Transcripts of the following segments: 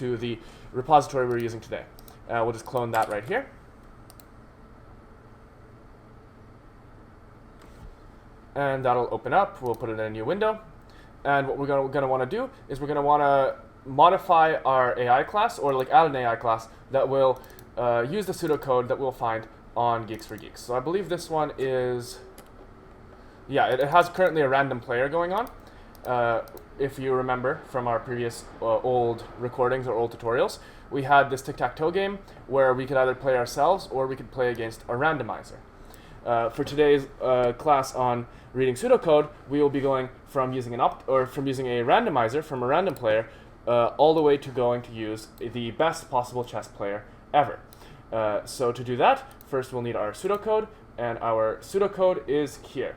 to the repository we're using today. We'll just clone that right here. And that'll open up. We'll put it in a new window. And what we're going to want to do is we're going to want to modify our AI class, or like add an AI class that will use the pseudocode that we'll find on Geeks for Geeks. So I believe this one is, yeah, it has currently a random player going on. If you remember from our previous old recordings or old tutorials, we had this tic-tac-toe game where we could either play ourselves or we could play against a randomizer. For today's class on reading pseudocode, we will be going from using using a randomizer from a random player all the way to going to use the best possible chess player ever. So to do that, first we'll need our pseudocode, and our pseudocode is here.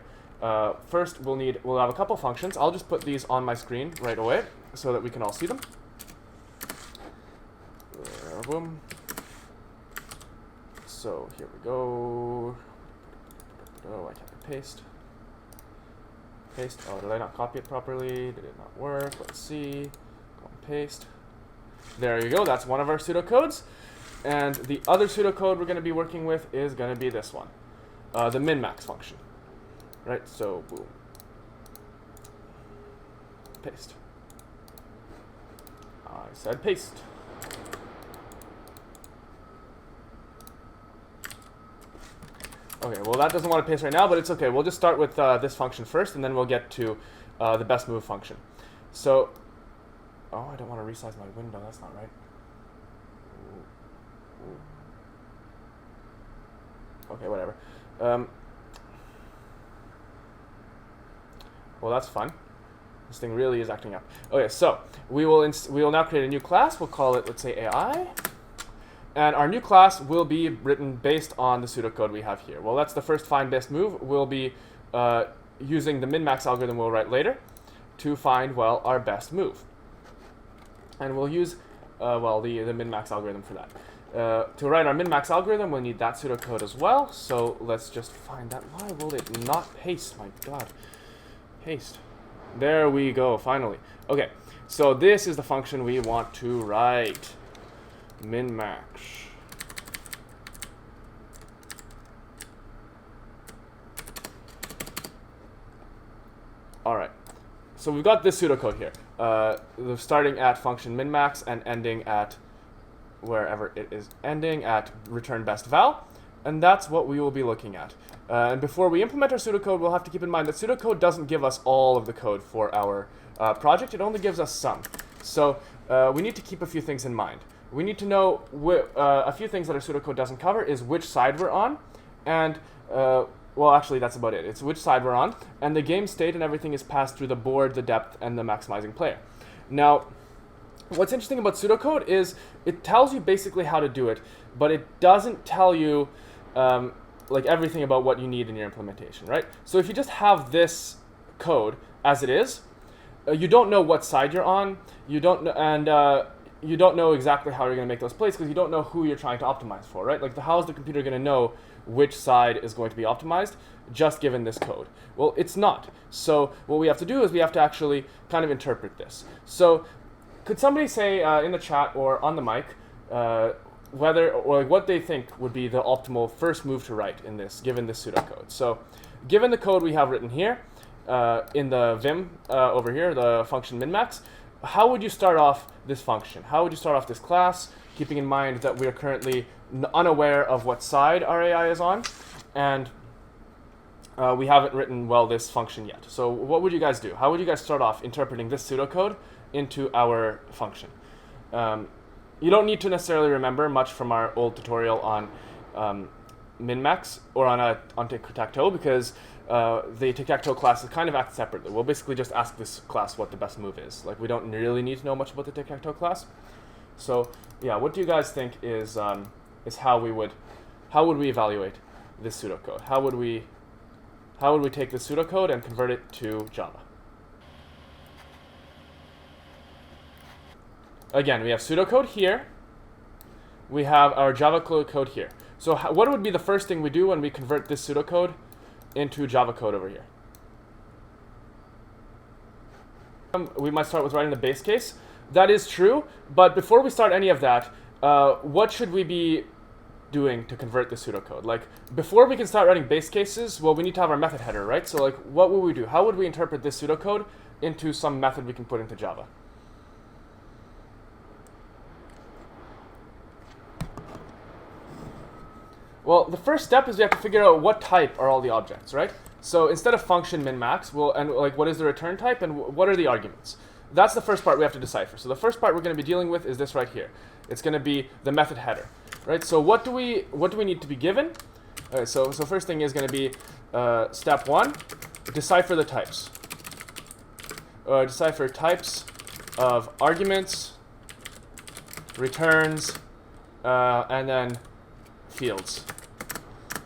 First we'll have a couple functions. I'll just put these on my screen right away so that we can all see them. Boom. So here we go. Oh, I can't paste. Paste. Oh, did I not copy it properly? Did it not work? Let's see. Go and paste. There you go. That's one of our pseudocodes. And the other pseudocode we're going to be working with is going to be this one, the min-max function. Right? So, boom. Paste. I said paste. Okay, well that doesn't want to paste right now, but it's okay. We'll just start with this function first, and then we'll get to the best move function. So, oh, I don't want to resize my window. That's not right. Okay, whatever. Well, that's fun. This thing really is acting up. Okay, so we will now create a new class. We'll call it, let's say, AI. And our new class will be written based on the pseudocode we have here. Well, that's the first find best move. We'll be using the min-max algorithm we'll write later to find, well, our best move. And we'll use, well, the min-max algorithm for that. To write our min-max algorithm, we'll need that pseudocode as well. So let's just find that. Why will it not paste? My God. Paste. There we go, finally. Okay, so this is the function we want to write. Min-max. All right, so we've got this pseudocode here, starting at function min-max and ending at wherever it is ending at return best val, and that's what we will be looking at. And before we implement our pseudocode, we'll have to keep in mind that pseudocode doesn't give us all of the code for our project. It only gives us some. So we need to keep a few things in mind. We need to know a few things that our pseudocode doesn't cover is which side we're on, and well, actually, that's about it. It's which side we're on, and the game state and everything is passed through the board, the depth, and the maximizing player. Now, what's interesting about pseudocode is it tells you basically how to do it, but it doesn't tell you like everything about what you need in your implementation, right? So if you just have this code as it is, you don't know what side you're on. You don't know, and you don't know exactly how you're going to make those plays because you don't know who you're trying to optimize for, right? Like, how is the computer going to know which side is going to be optimized just given this code? Well, it's not. So what we have to do is we have to actually kind of interpret this. So could somebody say in the chat or on the mic whether or like what they think would be the optimal first move to write in this, given this pseudocode? So given the code we have written here in the Vim over here, the function min-max, how would you start off this function? How would you start off this class, keeping in mind that we are currently unaware of what side our AI is on, and we haven't written, well, this function yet. So what would you guys do? How would you guys start off interpreting this pseudocode into our function? You don't need to necessarily remember much from our old tutorial on min-max or on tic-tac-toe, because the tic-tac-toe class kind of acts separately. We'll basically just ask this class what the best move is. Like, we don't really need to know much about the tic-tac-toe class. So yeah, what do you guys think is how would we evaluate this pseudocode? How would we take this pseudocode and convert it to Java? Again, we have pseudocode here. We have our Java code here. So what would be the first thing we do when we convert this pseudocode into Java code over here? We might start with writing the base case. that is true, but before we start any of that, what should we be doing to convert the pseudocode? Like, before we can start writing base cases, well, we need to have our method header, right? So like, what would we do? How would we interpret this pseudocode into some method we can put into Java? Well, the first step is we have to figure out what type are all the objects, right? So instead of function min-max, and like what is the return type and what are the arguments? That's the first part we have to decipher. So the first part we're going to be dealing with is this right here. It's going to be the method header, right? So what do we need to be given? So first thing is going to be step 1, decipher the types. Decipher types of arguments, returns, and then fields,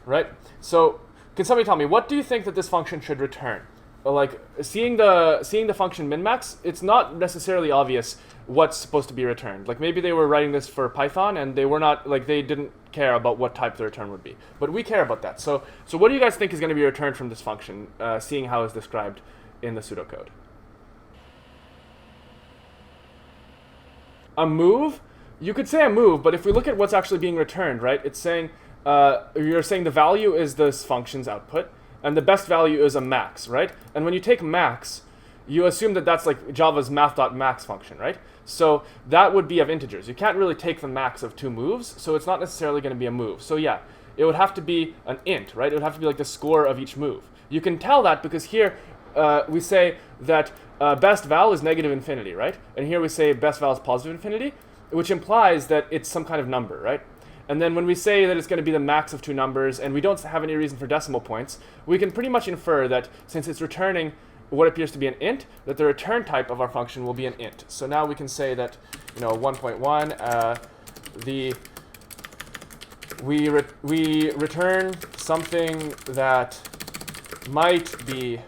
right? So can somebody tell me, what do you think that this function should return? Like, seeing the function min-max, it's not necessarily obvious what's supposed to be returned. Like, maybe they were writing this for Python and they were not, like, they didn't care about what type the return would be. But we care about that. So what do you guys think is going to be returned from this function, seeing how it's described in the pseudocode? A move? You could say a move, but if we look at what's actually being returned, right, it's saying, you're saying the value is this function's output, and the best value is a max, right? And when you take max, you assume that that's like Java's math.max function, right? So that would be of integers. You can't really take the max of 2 moves, so it's not necessarily going to be a move. So yeah, it would have to be an int, right? It would have to be like the score of each move. You can tell that because here we say that best val is negative infinity, right? And here we say best val is positive infinity, which implies that it's some kind of number, right? And then when we say that it's going to be the max of 2 numbers and we don't have any reason for decimal points, we can pretty much infer that since it's returning what appears to be an int, that the return type of our function will be an int. So now we can say that, 1.1, we return something that might be,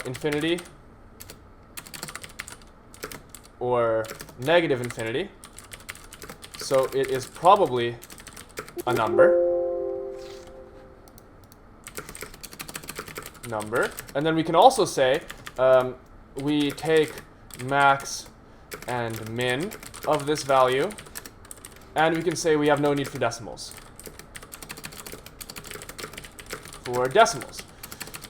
infinity or negative infinity. So it is probably a number. And then we can also say we take max and min of this value, and we can say we have no need for decimals.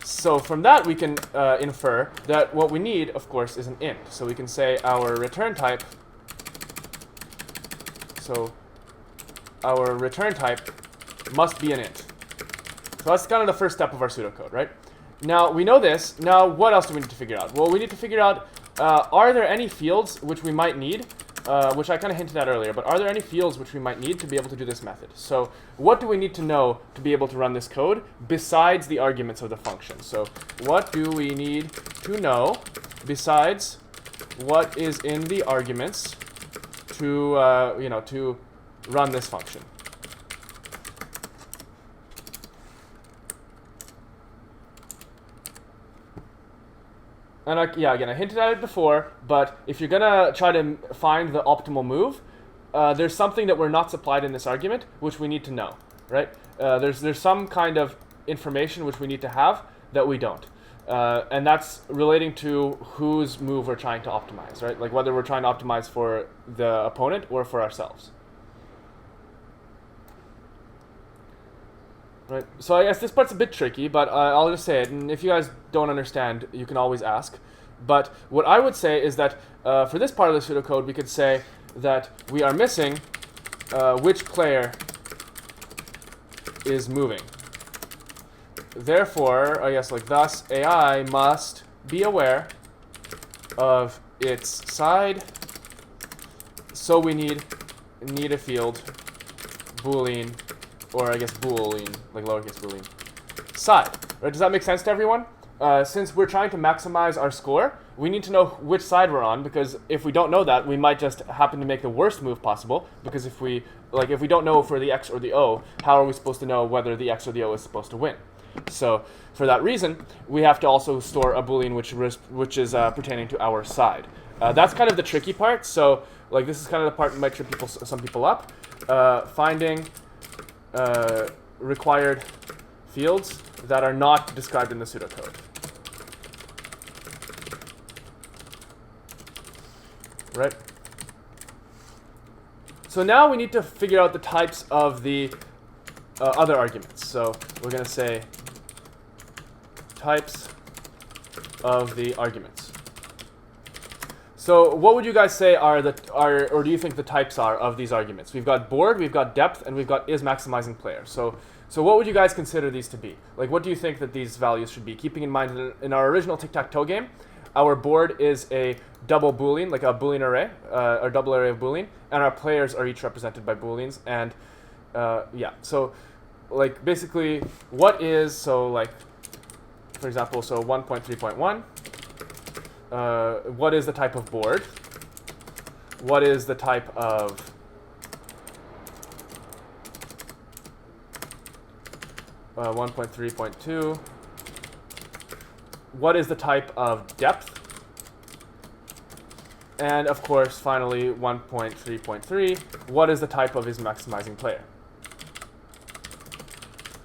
So from that we can infer that what we need, of course, is an int. So we can say our return type. So our return type must be an int. So that's kind of the first step of our pseudocode, right? Now we know this. Now what else do we need to figure out? Well, we need to figure out, are there any fields which we might need, which I kind of hinted at earlier, but are there any fields which we might need to be able to do this method? So what do we need to know to be able to run this code besides the arguments of the function? So what do we need to know besides what is in the arguments to to run this function? And again, I hinted at it before, but if you're gonna try to find the optimal move, there's something that we're not supplied in this argument, which we need to know, right? There's some kind of information which we need to have that we don't. And that's relating to whose move we're trying to optimize, right? Like whether we're trying to optimize for the opponent or for ourselves. Right. So I guess this part's a bit tricky, but I'll just say it. And if you guys don't understand, you can always ask. But what I would say is that for this part of the pseudocode, we could say that we are missing which player is moving. Therefore, I guess like thus, AI must be aware of its side. So we need a field, boolean, or I guess boolean, like lowercase boolean, side. Right? Does that make sense to everyone? Since we're trying to maximize our score, we need to know which side we're on, because if we don't know that, we might just happen to make the worst move possible, because if we don't know for the X or the O, how are we supposed to know whether the X or the O is supposed to win? So for that reason, we have to also store a boolean which is pertaining to our side. That's kind of the tricky part. So like this is kind of the part that might trip some people up. Finding required fields that are not described in the pseudocode. right? So now we need to figure out the types of the other arguments. So we're going to say types of the arguments. So what would you guys say or do you think the types are of these arguments? We've got board, we've got depth, and we've got is maximizing player. So what would you guys consider these to be? Like, what do you think that these values should be? Keeping in mind that in our original tic-tac-toe game, our board is a double Boolean, like a Boolean array, or double array of Boolean, and our players are each represented by Booleans. And yeah, so like basically what is, so like, for example, so 1.3.1, what is the type of board? What is the type of uh, 1.3.2? What is the type of depth? And of course, finally, 1.3.3, what is the type of is maximizing player?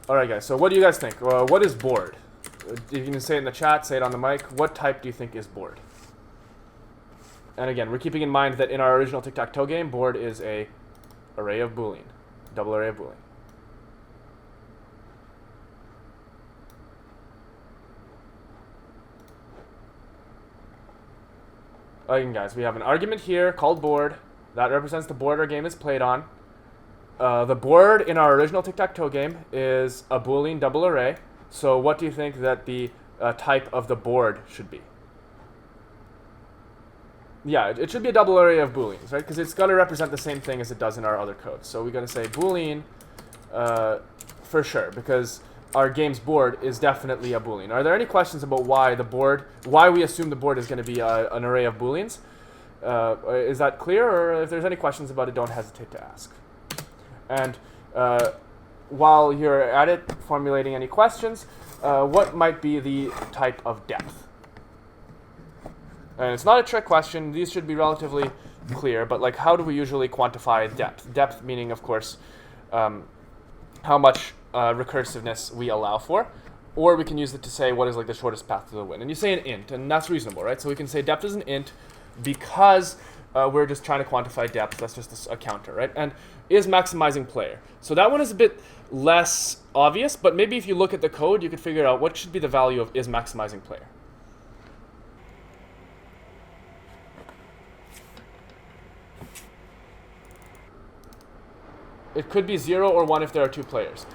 All right, guys, so what do you guys think? What is board? You can say it in the chat, say it on the mic. What type do you think is board? And again, we're keeping in mind that in our original tic-tac-toe game, board is a array of Boolean, double array of Boolean. Again, guys, we have an argument here called board. That represents the board our game is played on. The board in our original tic-tac-toe game is a Boolean double array. So what do you think that the type of the board should be? Yeah, it should be a double array of Booleans, right? Because it's got to represent the same thing as it does in our other code. So we're going to say Boolean for sure, because our game's board is definitely a Boolean. Are there any questions about why we assume the board is going to be an array of Booleans? Is that clear? Or if there's any questions about it, don't hesitate to ask. And while you're at it, formulating any questions, what might be the type of depth? And it's not a trick question. These should be relatively clear, but like, how do we usually quantify depth? Depth meaning, of course, how much recursiveness we allow for, or we can use it to say what is like the shortest path to the win. And you say an int, and that's reasonable, right? So we can say depth is an int because we're just trying to quantify depth. That's just a counter, right? And is maximizing player. So that one is a bit less obvious, but maybe if you look at the code, you could figure out what should be the value of is maximizing player. It could be 0 or 1 if there are 2 players.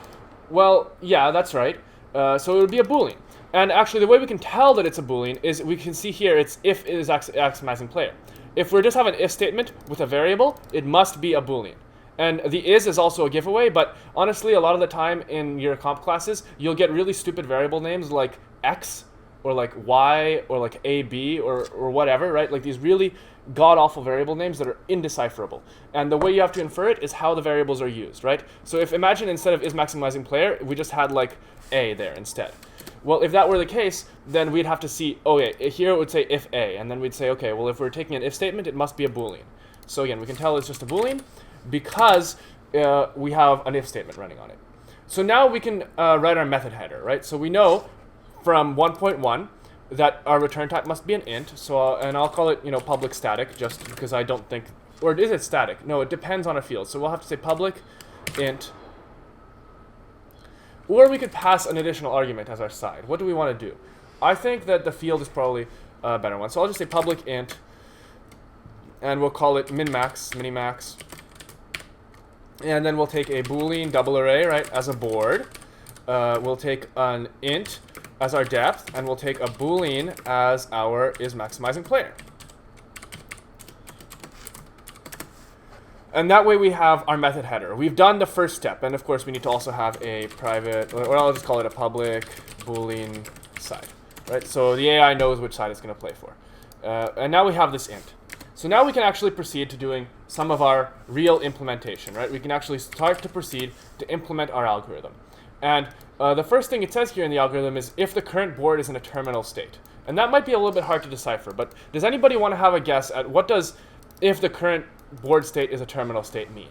Well, yeah, that's right. So it would be a Boolean. And actually, the way we can tell that it's a Boolean is we can see here it's if it is maximizing player. If we just have an if statement with a variable, it must be a Boolean. And the is also a giveaway, but honestly, a lot of the time in your comp classes, you'll get really stupid variable names like x, or like y, or like ab, or whatever, right? Like these really god-awful variable names that are indecipherable. And the way you have to infer it is how the variables are used, right? So if imagine instead of is maximizing player, we just had like a there instead. Well, if that were the case, then we'd have to see, okay, here it would say if a, and then we'd say, okay, well, if we're taking an if statement, it must be a Boolean. So again, we can tell it's just a Boolean because we have an if statement running on it. So now we can write our method header, right? So we know from 1.1 that our return type must be an int. So and I'll call it, public static, just because I don't think, or is it static? No, it depends on a field. So we'll have to say public int. Or we could pass an additional argument as our side. What do we want to do? I think that the field is probably a better one. So I'll just say public int, and we'll call it min-max, minimax. And then we'll take a Boolean double array, right, as a board. We'll take an int as our depth, and we'll take a Boolean as our is maximizing player. And that way we have our method header. We've done the first step, and of course we need to also have a private, or I'll just call it a public Boolean side, right? So the AI knows which side it's going to play for. And now we have this int. So now we can actually proceed to doing some of our real implementation, right? We can actually start to proceed to implement our algorithm. And the first thing it says here in the algorithm is if the current board is in a terminal state. And that might be a little bit hard to decipher, but does anybody want to have a guess at what does if the current board state is a terminal state mean?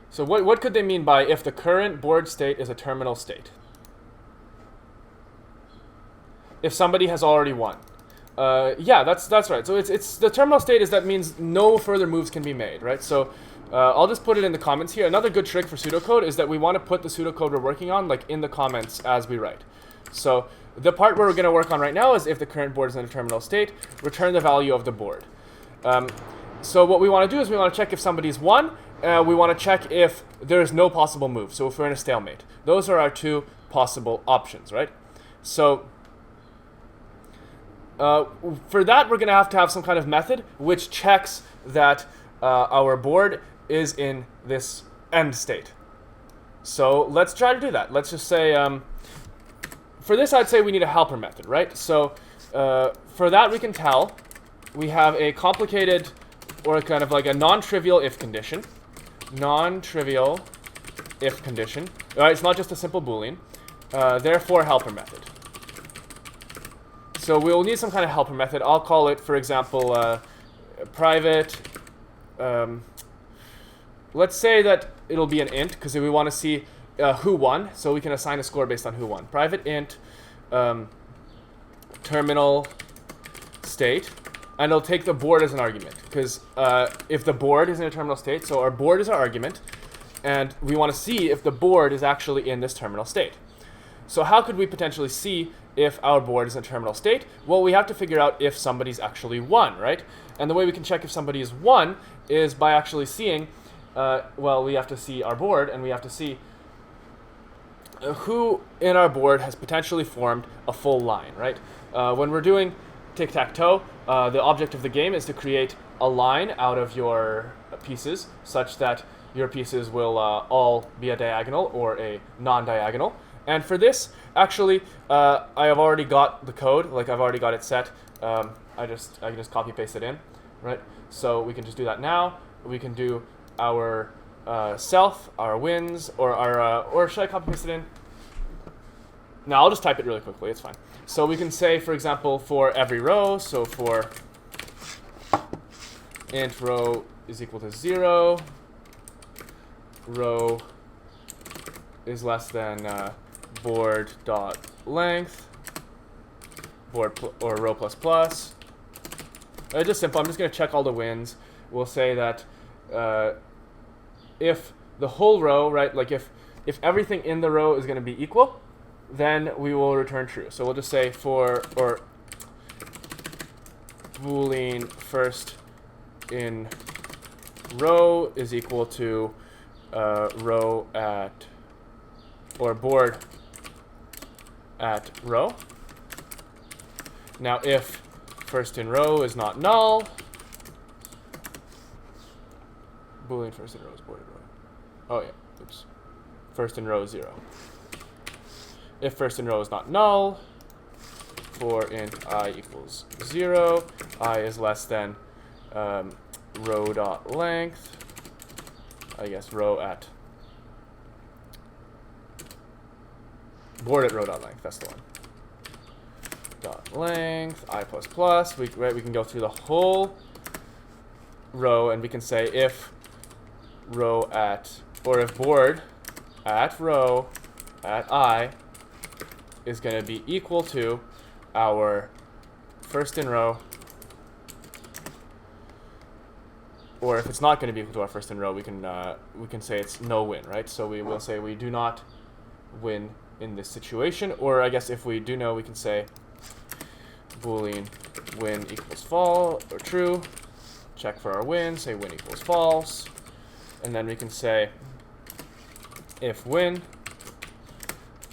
So what could they mean by if the current board state is a terminal state? if somebody has already won. Yeah, that's right. So it's the terminal state is that means no further moves can be made, right? So I'll just put it in the comments here. Another good trick for pseudocode is that we want to put the pseudocode we're working on like in the comments as we write. So the part where we're going to work on right now is if the current board is in a terminal state, return the value of the board. So what we want to do is we want to check if somebody's won. We want to check if there's no possible move. So if we're in a stalemate. Those are our two possible options, right? So for that, we're going to have some kind of method which checks that our board is in this end state. So let's try to do that. Let's just say, for this, I'd say we need a helper method, right? So for that, we can tell we have a complicated or kind of like a non-trivial if condition. Non-trivial if condition. All right, it's not just a simple Boolean. Therefore, helper method. So we'll need some kind of helper method. I'll call it, for example, private. Let's say that it'll be an int because we want to see who won. So we can assign a score based on who won. Private int terminal state. And it'll take the board as an argument. Because if the board is in a terminal state, so our board is our argument. And we want to see if the board is actually in this terminal state. So how could we potentially see if our board is in a terminal state? Well, we have to figure out if somebody's actually won, right? And the way we can check if somebody is won is by actually seeing, well, we have to see our board, and we have to see who in our board has potentially formed a full line, right? When we're doing tic-tac-toe, the object of the game is to create a line out of your pieces such that your pieces will all be a diagonal or a non-diagonal. And for this, actually, I have already got the code. Like, I've already got it set. I can just copy paste it in, right? So we can just do that now. We can do our self, our wins, or should I copy paste it in? No, I'll just type it really quickly. It's fine. So we can say, for example, for every row. So for int row is equal to 0. Row is less than board dot length. Board or row plus plus. Just simple. I'm just going to check all the wins. We'll say that if the whole row, right, like if everything in the row is going to be equal, then we will return true. So we'll just say for or Boolean first in row is equal to row at or board at row. Now if first in row is not null, Boolean first in row is board at row. Oh yeah, oops. First in row is 0. If first in row is not null, for int I equals 0, I is less than row dot length, I guess row at board at row dot length, that's the one. Dot length, I plus plus, we can go through the whole row and we can say if row at, or if board at row at I is going to be equal to our first in row, or if it's not going to be equal to our first in row, we can say it's no win, right? So we will say we do not win in this situation, or I guess if we do know, we can say Boolean win equals false or true. Check for our win, say win equals false, and then we can say if win,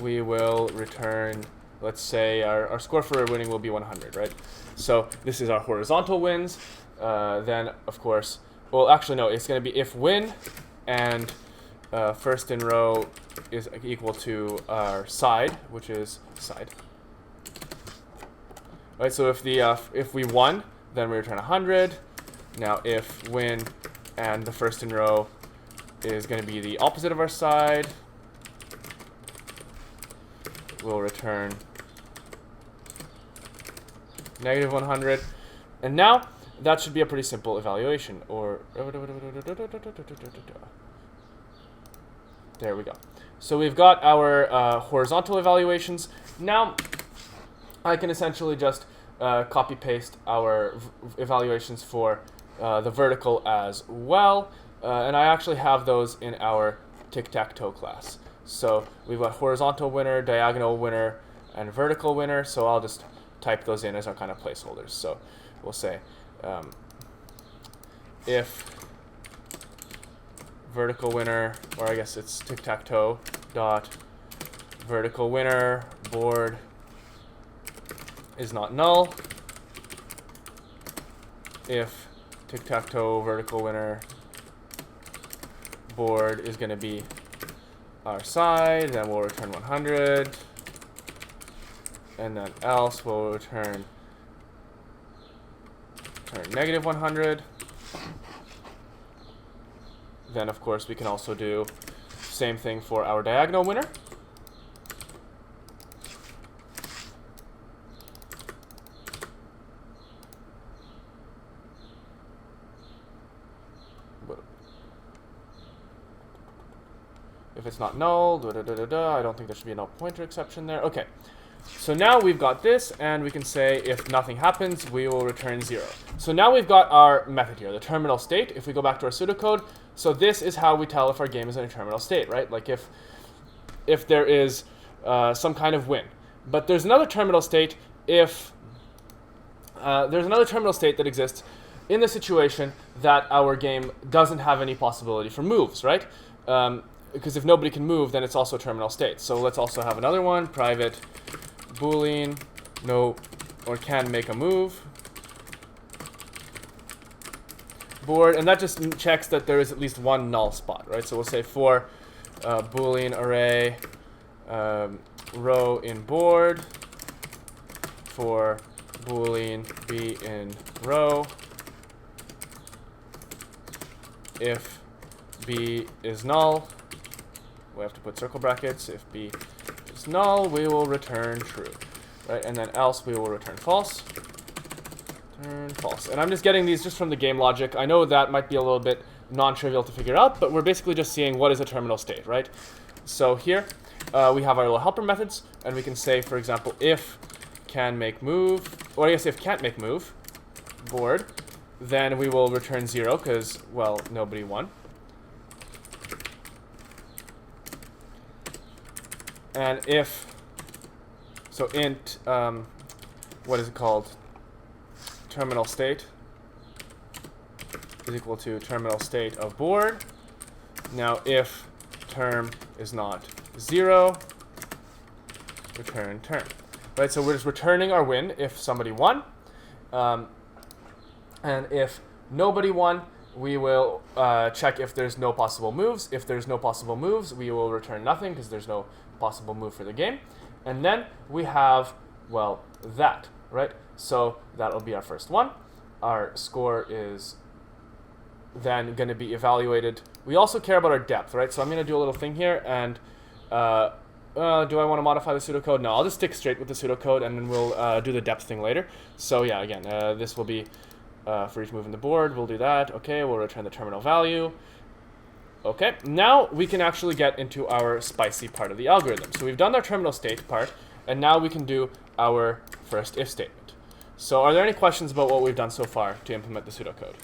we will return, let's say our score for winning will be 100, right? So this is our horizontal wins. Then, of course, well, actually, no, it's going to be if win and first in row is equal to our side, which is side. Right, so if we won, then we return 100. Now, if win and the first in row is going to be the opposite of our side, we'll return negative 100. And now, that should be a pretty simple evaluation. Or there we go. So we've got our horizontal evaluations. Now, I can essentially just copy paste our evaluations for the vertical as well. And I actually have those in our tic-tac-toe class. So we've got horizontal winner, diagonal winner, and vertical winner. So I'll just type those in as our kind of placeholders. So we'll say if vertical winner, or I guess it's tic-tac-toe dot vertical winner board is not null, if tic-tac-toe vertical winner board is going to be our side, then we'll return 100, and then else we'll return negative 100. Then of course we can also do same thing for our diagonal winner. If it's not null, I don't think there should be a null pointer exception there. Okay, so now we've got this, and we can say if nothing happens, we will return 0. So now we've got our method here, the terminal state. If we go back to our pseudocode, so this is how we tell if our game is in a terminal state, right? Like if there is some kind of win. But there's another terminal state if there's another terminal state that exists in the situation that our game doesn't have any possibility for moves, right? Because if nobody can move, then it's also a terminal state. So let's also have another one, private boolean no or can make a move board, and that just checks that there is at least one null spot, right? So we'll say for boolean array row in board, for boolean b in row, if b is null, we have to put circle brackets. If b is null, we will return true, right? And then else we will return false. Return false. And I'm just getting these just from the game logic. I know that might be a little bit non-trivial to figure out, but we're basically just seeing what is a terminal state, right? So here we have our little helper methods, and we can say, for example, if can make move, or I guess if can't make move board, then we will return 0 because, well, nobody won. And if, so int, what is it called? Terminal state is equal to terminal state of board. Now if term is not 0, return term. Right, so we're just returning our win if somebody won. And if nobody won, we will check if there's no possible moves. If there's no possible moves, we will return nothing because there's no possible move for the game. And then we have, well, that, right? So that'll be our first one. Our score is then going to be evaluated. We also care about our depth, right? So I'm going to do a little thing here, and do I want to modify the pseudocode? No, I'll just stick straight with the pseudocode, and then we'll do the depth thing later. So yeah, again, this will be for each move in the board. We'll do that. Okay, we'll return the terminal value. Okay, now we can actually get into our spicy part of the algorithm. So we've done our terminal state part, and now we can do our first if statement. So are there any questions about what we've done so far to implement the pseudocode?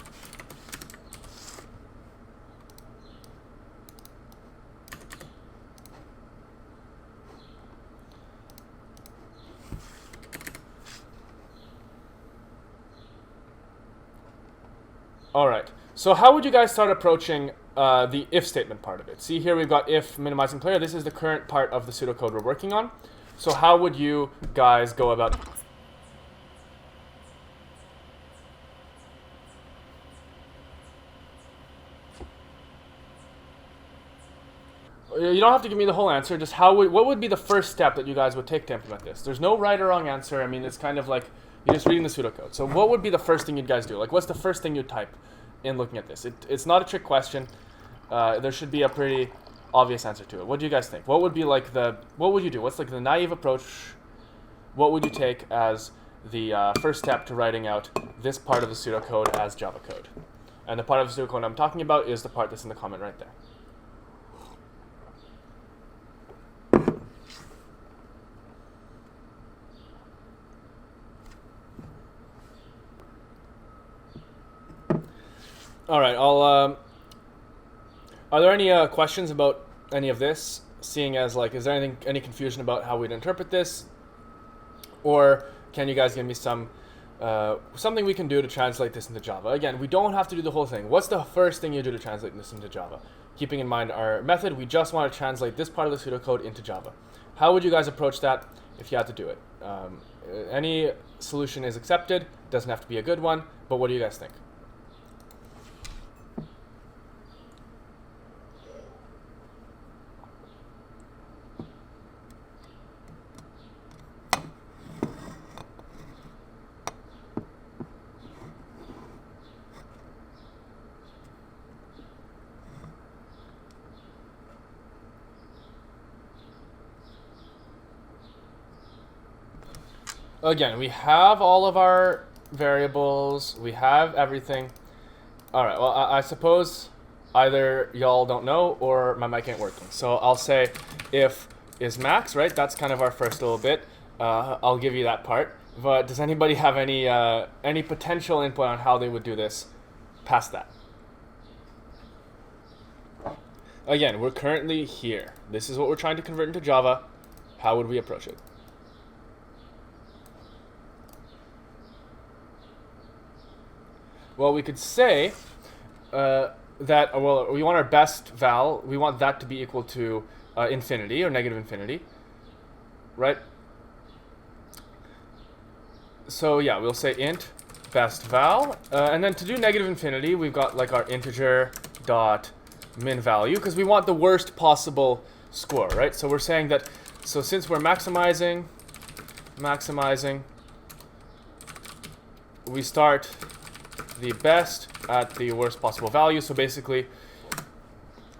All right, so how would you guys start approaching the if statement part of it? See here we've got if minimizing player. This is the current part of the pseudocode we're working on. So how would you guys go about it? You don't have to give me the whole answer. Just what would be the first step that you guys would take to implement this? There's no right or wrong answer. I mean, it's kind of like you're just reading the pseudocode. So what would be the first thing you guys do? Like, what's the first thing you'd type in looking at this? It's not a trick question. There should be a pretty obvious answer to it. What do you guys think? What would be like what would you do? What's like the naive approach? What would you take as the first step to writing out this part of the pseudocode as Java code? And the part of the pseudocode I'm talking about is the part that's in the comment right there. All right, are there any questions about any of this? Seeing as like, is there any confusion about how we'd interpret this, or can you guys give me some something we can do to translate this into Java? Again, we don't have to do the whole thing. What's the first thing you do to translate this into Java? Keeping in mind our method, we just want to translate this part of the pseudocode into Java. How would you guys approach that if you had to do it? Any solution is accepted. Doesn't have to be a good one, but what do you guys think? Again, we have all of our variables. We have everything. All right, well, I suppose either y'all don't know or my mic ain't working. So I'll say if is max, right? That's kind of our first little bit. I'll give you that part. But does anybody have any potential input on how they would do this past that? Again, we're currently here. This is what we're trying to convert into Java. How would we approach it? Well, we could say that, well, we want our best val, we want that to be equal to infinity or negative infinity, right? So yeah, we'll say int best val, and then to do negative infinity, we've got like our integer dot min value, because we want the worst possible score, right? So we're saying that, so since we're maximizing, we start the best at the worst possible value. So basically,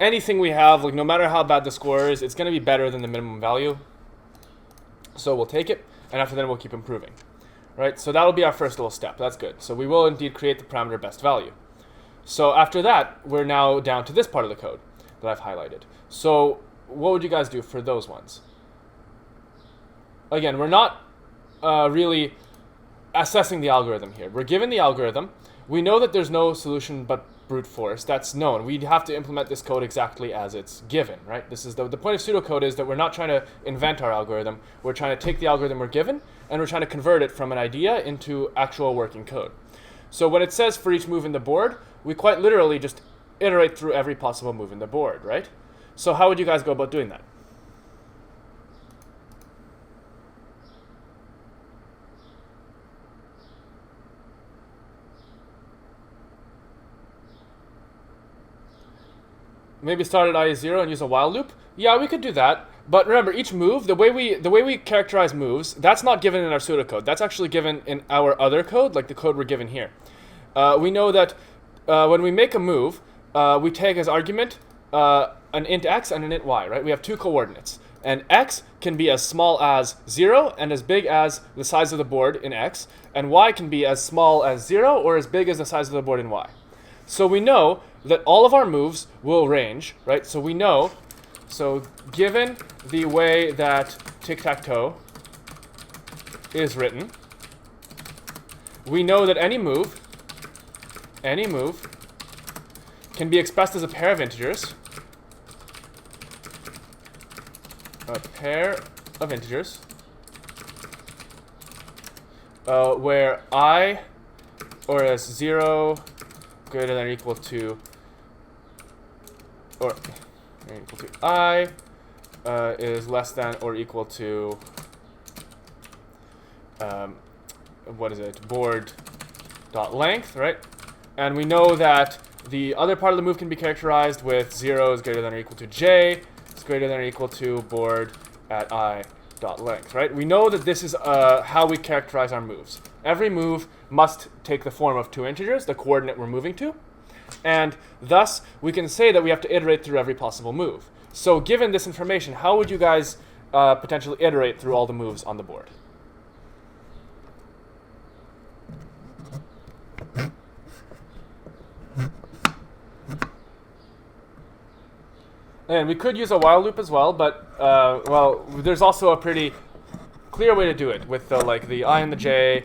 anything we have, like no matter how bad the score is, it's going to be better than the minimum value. So we'll take it, and after that we'll keep improving, right? So that'll be our first little step. That's good. So we will indeed create the parameter best value. So after that, we're now down to this part of the code that I've highlighted. So what would you guys do for those ones? Again, we're not really assessing the algorithm here. We're given the algorithm. We know that there's no solution but brute force. That's known. We have to implement this code exactly as it's given, right? This is the point of pseudocode is that we're not trying to invent our algorithm. We're trying to take the algorithm we're given, and we're trying to convert it from an idea into actual working code. So when it says for each move in the board, we quite literally just iterate through every possible move in the board, right? So how would you guys go about doing that? Maybe start at I is 0 and use a while loop? Yeah, we could do that. But remember, each move, the way we characterize moves, that's not given in our pseudocode. That's actually given in our other code, like the code we're given here. We know that when we make a move, we take as argument an int x and an int y, right? We have two coordinates. And x can be as small as 0 and as big as the size of the board in x. And y can be as small as 0 or as big as the size of the board in y. So we know that all of our moves will range, right? So we know, so given the way that tic-tac-toe is written, we know that any move can be expressed as a pair of integers, where I, or as 0 greater than or equal to, or equal to I, is less than or equal to, what is it, board dot length, right? And we know that the other part of the move can be characterized with 0 is greater than or equal to j, is greater than or equal to board at I dot length, right? We know that this is how we characterize our moves. Every move must take the form of two integers, the coordinate we're moving to, and thus we can say that we have to iterate through every possible move. So given this information, how would you guys potentially iterate through all the moves on the board? And we could use a while loop as well, but well, there's also a pretty clear way to do it with the I and the j,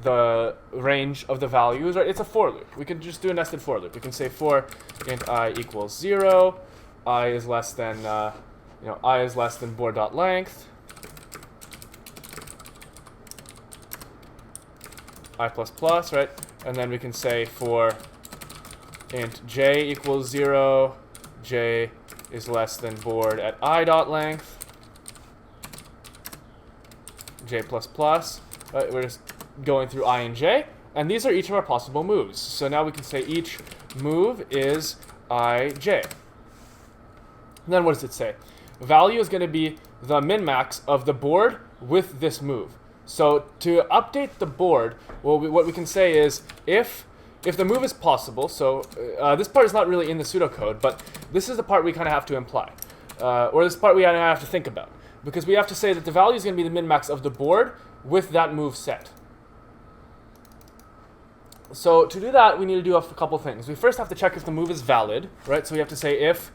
the range of the values, right? It's a for loop. We can just do a nested for loop. We can say for int I equals 0, I is less than I is less than board.length, I plus plus, right? And then we can say for int j equals 0, j is less than board at I dot length, j plus plus. Right? We're just going through I and j, and these are each of our possible moves. So now we can say each move is ij. And then what does it say? Value is going to be the min-max of the board with this move. So to update the board, well, what we can say is if the move is possible, so this part is not really in the pseudocode, but this is the part we kind of have to imply, or this part we have to think about, because we have to say that the value is going to be the min-max of the board with that move set. So to do that, we need to do a couple things. We first have to check if the move is valid, right? So we have to say if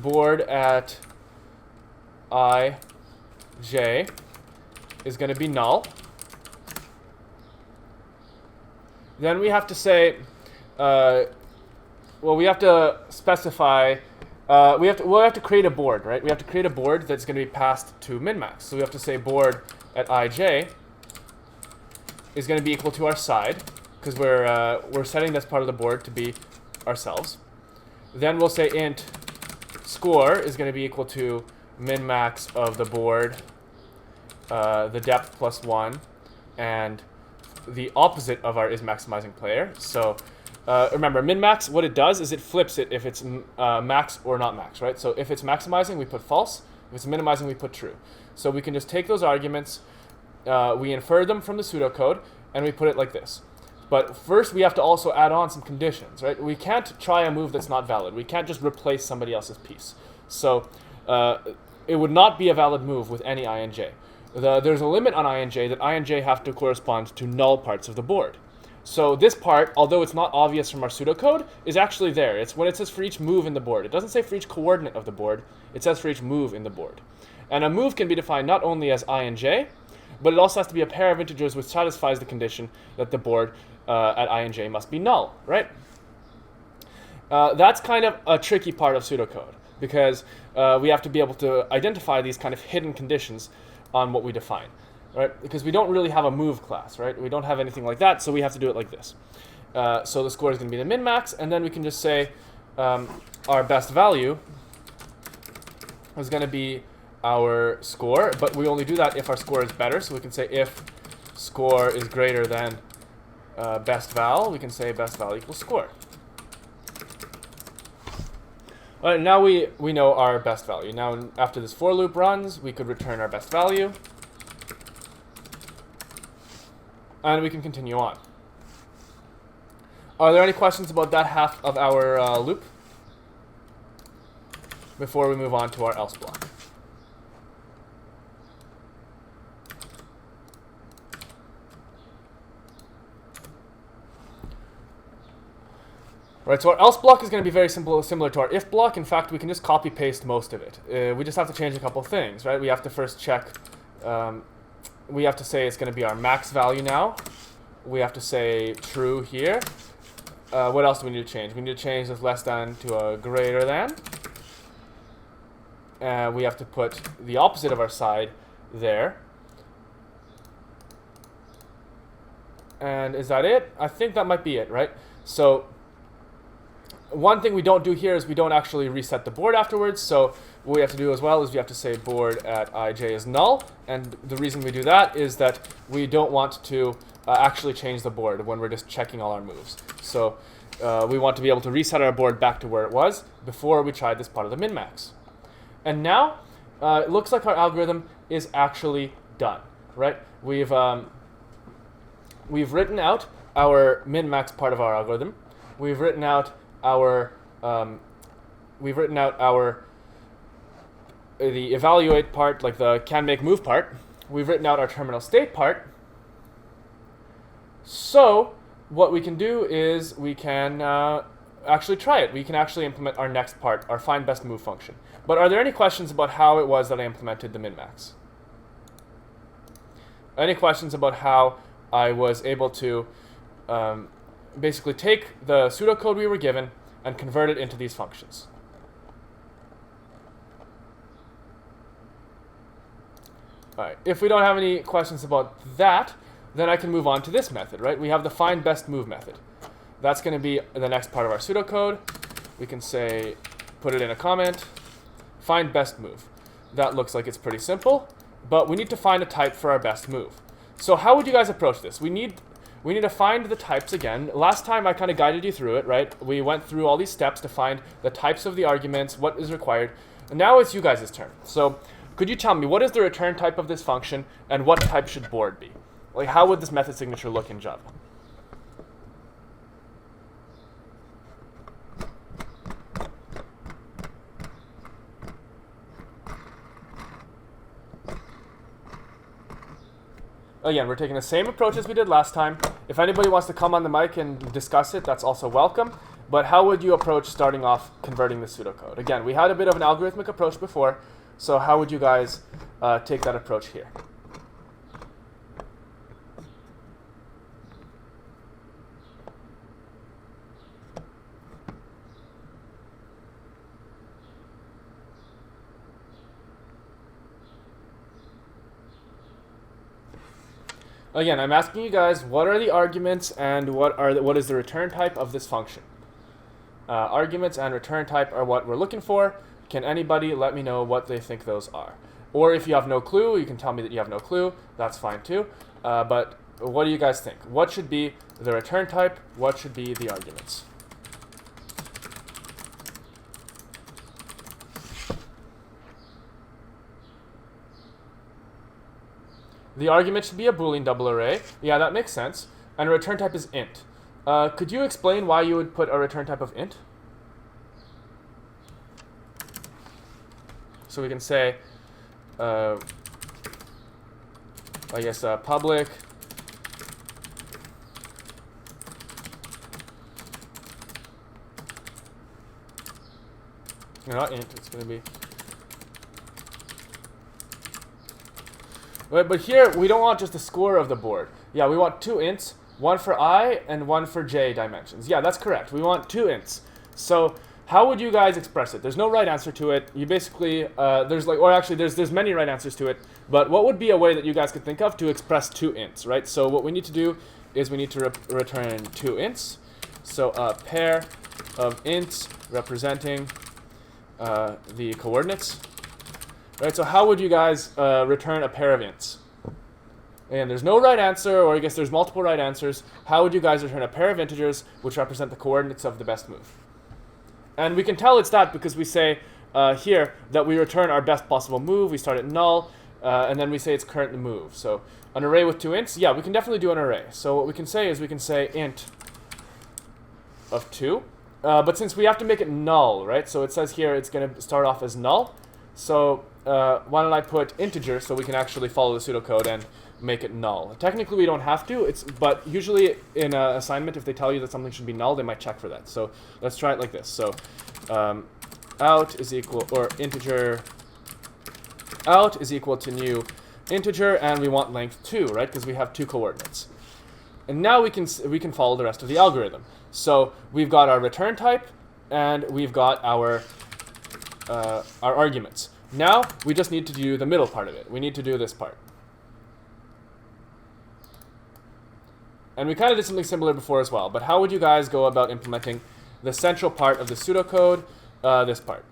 board at I, j is going to be null. Then we have to say, we have to specify, we have to create a board, right? We have to create a board that's going to be passed to min-max. So we have to say board at ij is going to be equal to our side, because we're setting this part of the board to be ourselves. Then we'll say int score is going to be equal to min-max of the board, the depth plus 1, and the opposite of our is maximizing player. So remember, min-max, what it does is it flips it if it's max or not max, right? So if it's maximizing, we put false. If it's minimizing, we put true. So we can just take those arguments, we infer them from the pseudocode, and we put it like this. But first, we have to also add on some conditions, right? We can't try a move that's not valid. We can't just replace somebody else's piece. So it would not be a valid move with any I and j. There's a limit on I and j that I and j have to correspond to null parts of the board. So this part, although it's not obvious from our pseudocode, is actually there. It's when it says for each move in the board. It doesn't say for each coordinate of the board. It says for each move in the board. And a move can be defined not only as I and j, but it also has to be a pair of integers which satisfies the condition that the board at I and j must be null, right? That's kind of a tricky part of pseudocode, because we have to be able to identify these kind of hidden conditions on what we define, right? Because we don't really have a move class, right? We don't have anything like that, so we have to do it like this. So the score is going to be the min-max, and then we can just say our best value is going to be our score, but we only do that if our score is better. So we can say if score is greater than best val, we can say best val equals score. All right, now we know our best value. Now after this for loop runs, we could return our best value, and we can continue on. Are there any questions about that half of our loop before we move on to our else block? Right, so our else block is going to be very similar to our if block. In fact, we can just copy paste most of it. We just have to change a couple things, right? We have to first check, we have to say it's going to be our max value now. We have to say true here. What else do we need to change? We need to change this less than to a greater than. We have to put the opposite of our side there. And is that it? I think that might be it, right? So one thing we don't do here is we don't actually reset the board afterwards. So what we have to do as well is we have to say board at ij is null. And the reason we do that is that we don't want to actually change the board when we're just checking all our moves. So we want to be able to reset our board back to where it was before we tried this part of the min-max. And now it looks like our algorithm is actually done, right? We've written out our min-max part of our algorithm. We've written out our the evaluate part, like the can make move part. We've written out our terminal state part. So what we can do is we can actually try it. We can actually implement our next part, our find best move function. But are there any questions about how it was that I implemented the min-max? Any questions about how I was able to basically take the pseudocode we were given and convert it into these functions. All right. If we don't have any questions about that, then I can move on to this method, right? We have the find best move method. That's going to be the next part of our pseudocode. We can say, put it in a comment, find best move. That looks like it's pretty simple, but we need to find a type for our best move. So how would you guys approach this? We need to find the types again. Last time I kind of guided you through it, right? We went through all these steps to find the types of the arguments, what is required. And now it's you guys' turn. So could you tell me, what is the return type of this function, and what type should board be? Like, how would this method signature look in Java? Again, we're taking the same approach as we did last time. If anybody wants to come on the mic and discuss it, that's also welcome. But how would you approach starting off converting the pseudocode? Again, we had a bit of an algorithmic approach before, so how would you guys take that approach here? Again, I'm asking you guys, what are the arguments and what is the return type of this function? Arguments and return type are what we're looking for. Can anybody let me know what they think those are? Or if you have no clue, you can tell me that you have no clue. That's fine too. But what do you guys think? What should be the return type? What should be the arguments? The argument should be a Boolean double array. Yeah, that makes sense. And a return type is int. Could you explain why you would put a return type of int? So we can say, I guess, public no, not int, it's going to be. But here, we don't want just the score of the board. Yeah, we want two ints, one for I and one for j dimensions. Yeah, that's correct. We want two ints. So how would you guys express it? There's no right answer to it. You basically, there's many right answers to it. But what would be a way that you guys could think of to express two ints, right? So what we need to do is we need to return two ints. So a pair of ints representing the coordinates. Right, so how would you guys return a pair of ints? And there's no right answer, or I guess there's multiple right answers. How would you guys return a pair of integers which represent the coordinates of the best move? And we can tell it's that because we say here that we return our best possible move. We start at null, and then we say it's current move. So an array with two ints, yeah, we can definitely do an array. So what we can say is we can say int of 2. But since we have to make it null, right? So it says here it's going to start off as null. So why don't I put integer so we can actually follow the pseudocode and make it null. Technically we don't have to, but usually in an assignment if they tell you that something should be null, they might check for that. So let's try it like this. So out is equal, or integer out is equal to new integer, and we want length 2, right? Because we have 2 coordinates. And now we can follow the rest of the algorithm. So we've got our return type and we've got our arguments. Now we just need to do the middle part of it. We need to do this part. And we kind of did something similar before as well, but how would you guys go about implementing the central part of the pseudocode, this part?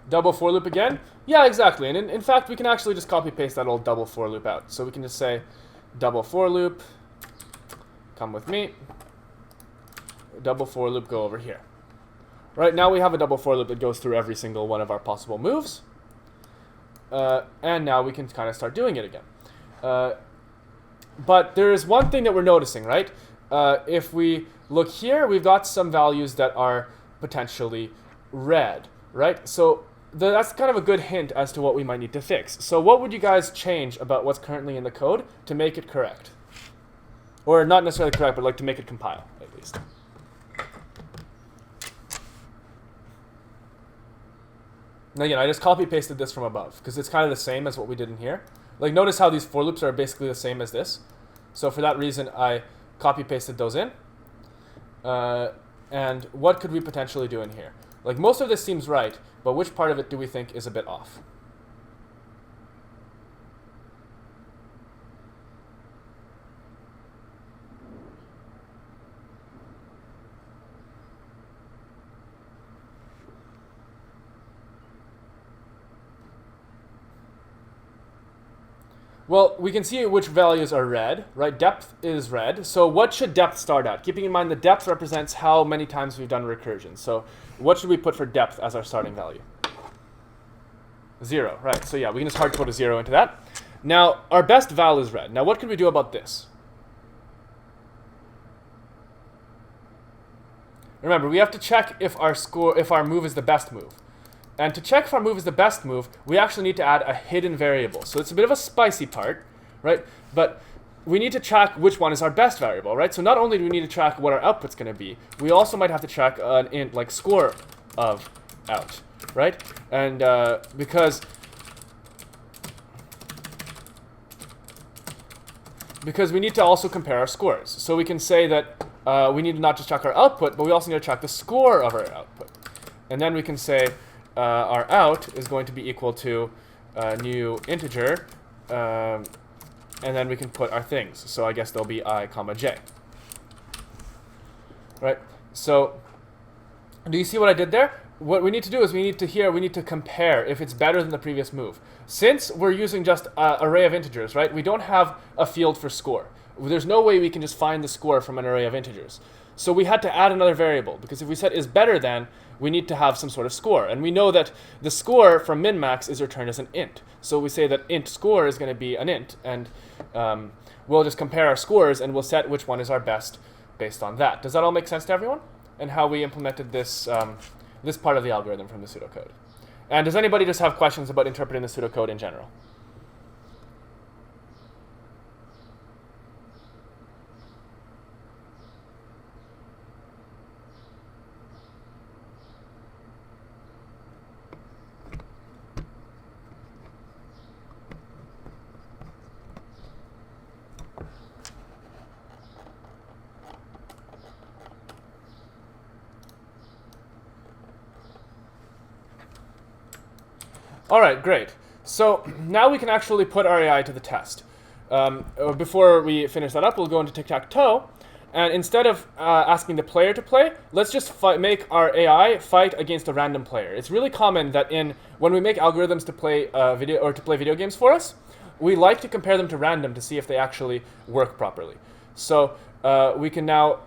Double for loop again? Yeah, exactly. And in fact, we can actually just copy paste that old double for loop out. So we can just say double for loop, come with me, double for loop, go over here. Right, now we have a double for loop that goes through every single one of our possible moves. And now we can kind of start doing it again. But there is one thing that we're noticing, right? If we look here, we've got some values that are potentially red, right? So that's kind of a good hint as to what we might need to fix. So what would you guys change about what's currently in the code to make it correct? Or not necessarily correct, but like to make it compile, at least. Now again, I just copy-pasted this from above, because it's kind of the same as what we did in here. Like, notice how these for loops are basically the same as this. So for that reason, I copy-pasted those in. And what could we potentially do in here? Like, most of this seems right, but which part of it do we think is a bit off? Well, we can see which values are red, right? Depth is red. So what should depth start at? Keeping in mind the depth represents how many times we've done recursion. So what should we put for depth as our starting value? 0, right. So yeah, we can just hard code a 0 into that. Now, our best val is red. Now, what can we do about this? Remember, we have to check if our move is the best move. And to check if our move is the best move, we actually need to add a hidden variable. So it's a bit of a spicy part, right? But we need to track which one is our best variable, right? So not only do we need to track what our output's going to be, we also might have to track an int like score of out, right? And because we need to also compare our scores. So we can say that we need to not just track our output, but we also need to track the score of our output. And then we can say our out is going to be equal to new integer, and then we can put our things. So I guess there'll be I, comma, j. Right? So do you see what I did there? What we need to do is we need to compare if it's better than the previous move. Since we're using just an array of integers, right? We don't have a field for score. There's no way we can just find the score from an array of integers. So we had to add another variable, because if we said is better than, we need to have some sort of score. And we know that the score from min-max is returned as an int. So we say that int score is going to be an int, and we'll just compare our scores, and we'll set which one is our best based on that. Does that all make sense to everyone? And how we implemented this, this part of the algorithm from the pseudocode. And does anybody just have questions about interpreting the pseudocode in general? All right, great. So now we can actually put our AI to the test. Before we finish that up, we'll go into tic-tac-toe. And instead of asking the player to play, let's just make our AI fight against a random player. It's really common that when we make algorithms to play video games for us, we like to compare them to random to see if they actually work properly. So we can now,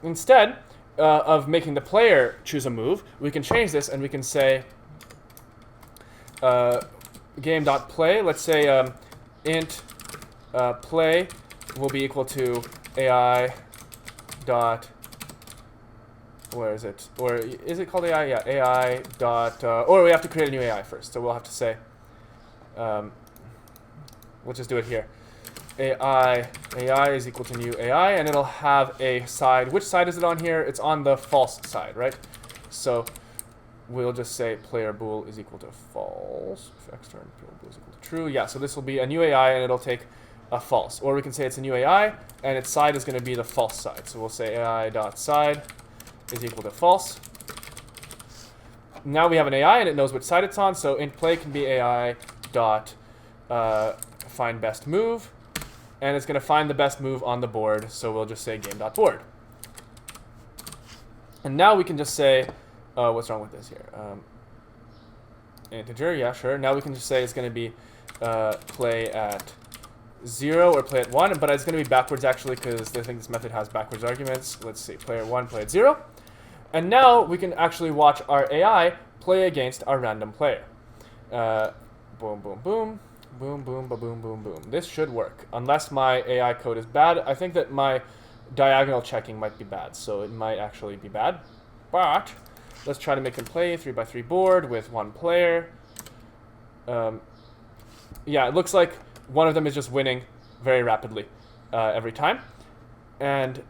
instead of making the player choose a move, we can change this and we can say game.play. Let's say int play will be equal to AI dot, where is it? Or is it called AI? Yeah, AI dot, or we have to create a new AI first. So we'll have to say, we'll just do it here. AI is equal to new AI, and it'll have a side. Which side is it on here? It's on the false side, right? So we'll just say player bool is equal to false. If external bool is equal to true. Yeah, so this will be a new AI, and it'll take a false. Or we can say it's a new AI, and its side is going to be the false side. So we'll say AI.side is equal to false. Now we have an AI, and it knows which side it's on. So int play can be AI dot find best move, and it's going to find the best move on the board. So we'll just say game.board. And now we can just say, what's wrong with this here? Integer, yeah, sure. Now we can just say it's going to be play at 0 or play at 1, but it's going to be backwards actually because I think this method has backwards arguments. Let's see, player 1, play at 0. And now we can actually watch our AI play against our random player. Boom, boom, boom. Boom, boom, ba-boom, boom, boom. This should work, unless my AI code is bad. I think that my diagonal checking might be bad, so it might actually be bad. But Let's try to make them play 3x3 board with one player. Yeah, it looks like one of them is just winning very rapidly every time. And,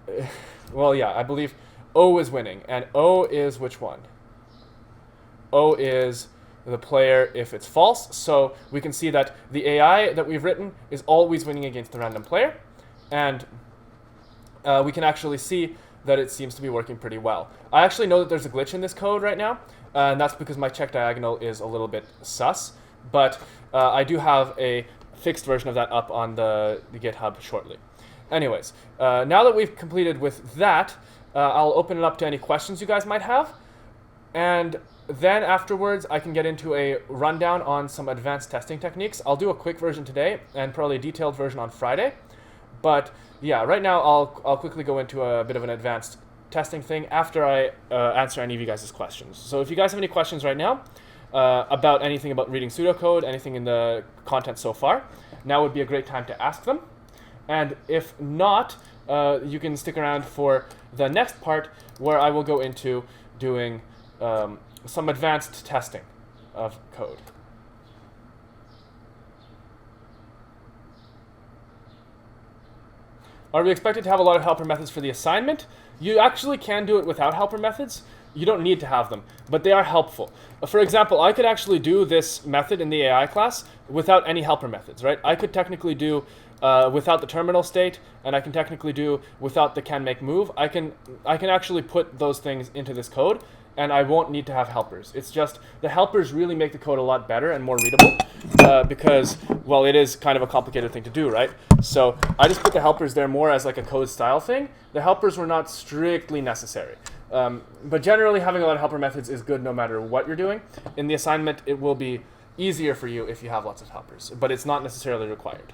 well, yeah, I believe O is winning. And O is which one? O is the player if it's false. So we can see that the AI that we've written is always winning against the random player. And we can actually see that it seems to be working pretty well. I actually know that there's a glitch in this code right now, and that's because my check diagonal is a little bit sus. But I do have a fixed version of that up on the GitHub shortly. Anyways, now that we've completed with that, I'll open it up to any questions you guys might have. And then afterwards, I can get into a rundown on some advanced testing techniques. I'll do a quick version today and probably a detailed version on Friday. But yeah, right now I'll quickly go into a bit of an advanced testing thing after I answer any of you guys' questions. So if you guys have any questions right now about anything about reading pseudocode, anything in the content so far, now would be a great time to ask them. And if not, you can stick around for the next part where I will go into doing some advanced testing of code. Are we expected to have a lot of helper methods for the assignment? You actually can do it without helper methods. You don't need to have them, but they are helpful. For example, I could actually do this method in the AI class without any helper methods, right? I could technically do without the terminal state, and I can technically do without the can make move. I can actually put those things into this code, and I won't need to have helpers. It's just the helpers really make the code a lot better and more readable because, well, it is kind of a complicated thing to do, right? So I just put the helpers there more as like a code style thing. The helpers were not strictly necessary. But generally, having a lot of helper methods is good no matter what you're doing. In the assignment, it will be easier for you if you have lots of helpers, but it's not necessarily required.